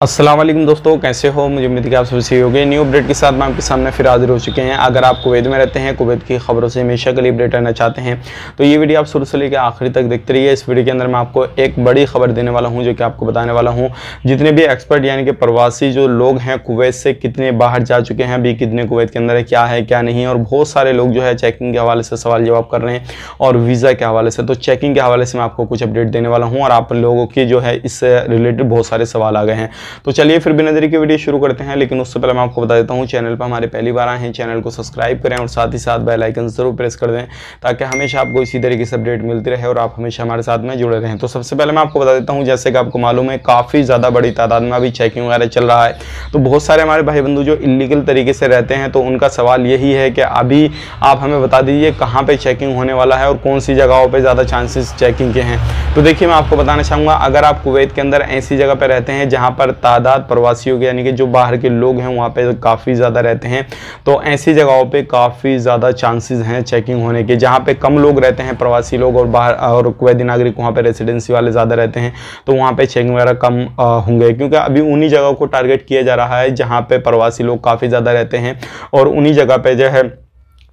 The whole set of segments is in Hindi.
अस्सलाम वालेकुम दोस्तों, कैसे हो? मुझे उम्मीद है कि आप सभी सही होंगे। न्यू अपडेट के साथ मैं आपके सामने फिर हाजिर हो चुके हैं। अगर आप कुवैत में रहते हैं, कुवैत की खबरों से हमेशा के लिए अपडेट रहना चाहते हैं तो ये वीडियो आप शुरू से लेकर आखिरी तक देखते रहिए। इस वीडियो के अंदर मैं आपको एक बड़ी खबर देने वाला हूँ, जो कि आपको बताने वाला हूँ जितने भी एक्सपर्ट यानी कि प्रवासी जो लोग हैं कुवैत से कितने बाहर जा चुके हैं, अभी कितने कुवैत के अंदर है क्या नहीं। और बहुत सारे लोग जो है चेकिंग के हवाले से सवाल जवाब कर रहे हैं और वीज़ा के हवाले से। तो चेकिंग के हवाले से मैं आपको कुछ अपडेट देने वाला हूँ और आप लोगों की जो है इससे रिलेटेड बहुत सारे सवाल आ गए हैं। तो चलिए फिर बिना देरी के वीडियो शुरू करते हैं। लेकिन उससे पहले मैं आपको बता देता हूं, चैनल पर हमारे पहली बार आए हैं, चैनल को सब्सक्राइब करें और साथ ही साथ बेल आइकन जरूर प्रेस कर दें ताकि हमेशा आपको इसी तरीके से अपडेट मिलती रहे और आप हमेशा हमारे साथ में जुड़े रहें। तो सबसे पहले मैं आपको बता देता हूं, जैसे कि आपको मालूम है काफ़ी ज़्यादा बड़ी तादाद में अभी चेकिंग वगैरह चल रहा है। तो बहुत सारे हमारे भाई बंधु जो इलीगल तरीके से रहते हैं, तो उनका सवाल यही है कि अभी आप हमें बता दीजिए कहाँ पर चेकिंग होने वाला है और कौन सी जगहों पर ज़्यादा चांसेस चेकिंग के हैं। तो देखिए मैं आपको बताना चाहूँगा, अगर आप कुवैत के अंदर ऐसी जगह पर रहते हैं जहाँ पर तादाद प्रवासियों की यानी कि जो बाहर के लोग हैं वहाँ पे काफ़ी ज़्यादा रहते हैं, तो ऐसी जगहों पे काफ़ी ज़्यादा चांसेस हैं चेकिंग होने के। जहाँ पे कम लोग रहते हैं प्रवासी लोग और बाहर और कुवैती नागरिक वहाँ पे रेसिडेंसी वाले ज़्यादा रहते हैं, तो वहाँ पे चेकिंग वगैरह कम होंगे, क्योंकि अभी उन्हीं जगहों को टारगेट किया जा रहा है जहाँ पे प्रवासी लोग काफ़ी ज़्यादा रहते हैं और उन्हीं जगह पे जो है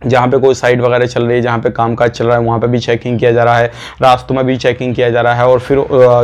जहाँ पे कोई साइट वगैरह चल रही है, जहाँ पे कामकाज चल रहा है वहाँ पे भी चेकिंग किया जा रहा है, रास्तों में भी चेकिंग किया जा रहा है और फिर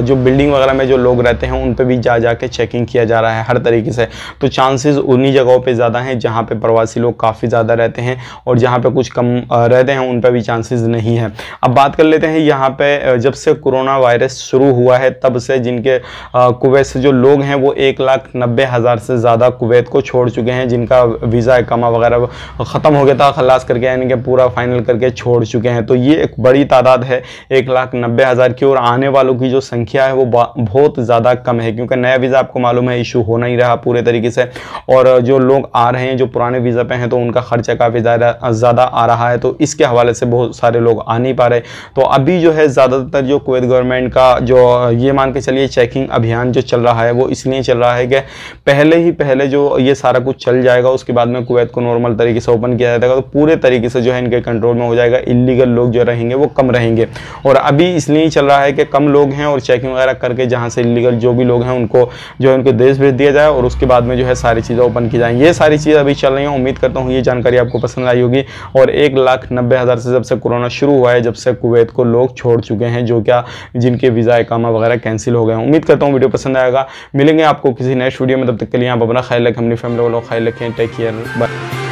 जो बिल्डिंग वगैरह में जो लोग रहते हैं उन पे भी जा के चेकिंग किया जा रहा है हर तरीके से। तो चांसेस उन्हीं जगहों पे ज़्यादा हैं जहाँ पे प्रवासी लोग काफ़ी ज़्यादा रहते हैं और जहाँ पे कुछ कम रहते हैं उन पर भी चांसेस नहीं है। अब बात कर लेते हैं, यहाँ पे जब से कोरोना वायरस शुरू हुआ है तब से जिनके कुवैत से जो लोग हैं वो 1,90,000 से ज़्यादा कुवैत को छोड़ चुके हैं, जिनका वीज़ा इकामा वगैरह ख़त्म हो गया था, खलास करके यानी कि पूरा फाइनल करके छोड़ चुके हैं। तो ये एक बड़ी तादाद है 1,90,000 की और आने वालों की जो संख्या है वो बहुत ज़्यादा कम है, क्योंकि नया वीज़ा आपको मालूम है इशू होना ही रहा पूरे तरीके से और जो लोग आ रहे हैं जो पुराने वीज़ा पे हैं तो उनका खर्चा काफ़ी ज़्यादा आ रहा है, तो इसके हवाले से बहुत सारे लोग आ नहीं पा रहे। तो अभी जो है ज़्यादातर जो कुवैत गवर्नमेंट का जो ये मान के चलिए चेकिंग अभियान जो चल रहा है वो इसलिए चल रहा है कि पहले जो ये सारा कुछ चल जाएगा उसके बाद में कुवैत को नॉर्मल तरीके से ओपन किया जाएगा, तो पूरे तरीके से जो है इनके कंट्रोल में हो जाएगा, इलीगल लोग जो रहेंगे वो कम रहेंगे। और अभी इसलिए चल रहा है कि कम लोग हैं और चेकिंग वगैरह करके जहां से इलीगल जो भी लोग हैं उनको जो है उनके देश भेज दिया जाए और उसके बाद में जो है सारी चीज़ें ओपन की जाएंगी। ये सारी चीज़ें अभी चल रही हैं। उम्मीद करता हूँ ये जानकारी आपको पसंद आई होगी। और 1,90,000 से जब से कोरोना शुरू हुआ है, जब से कुवैत को लोग छोड़ चुके हैं जो क्या जिनके वीज़ा इकामा वगैरह कैंसिल हो गए हैं। उम्मीद करता हूँ वीडियो पसंद आएगा। मिलेंगे आपको किसी नेक्स्ट वीडियो में, तब तक के लिए आप अपना ख्याल रखें, अपनी फैमिली वालों का ख्याल रखें। Take care, bye.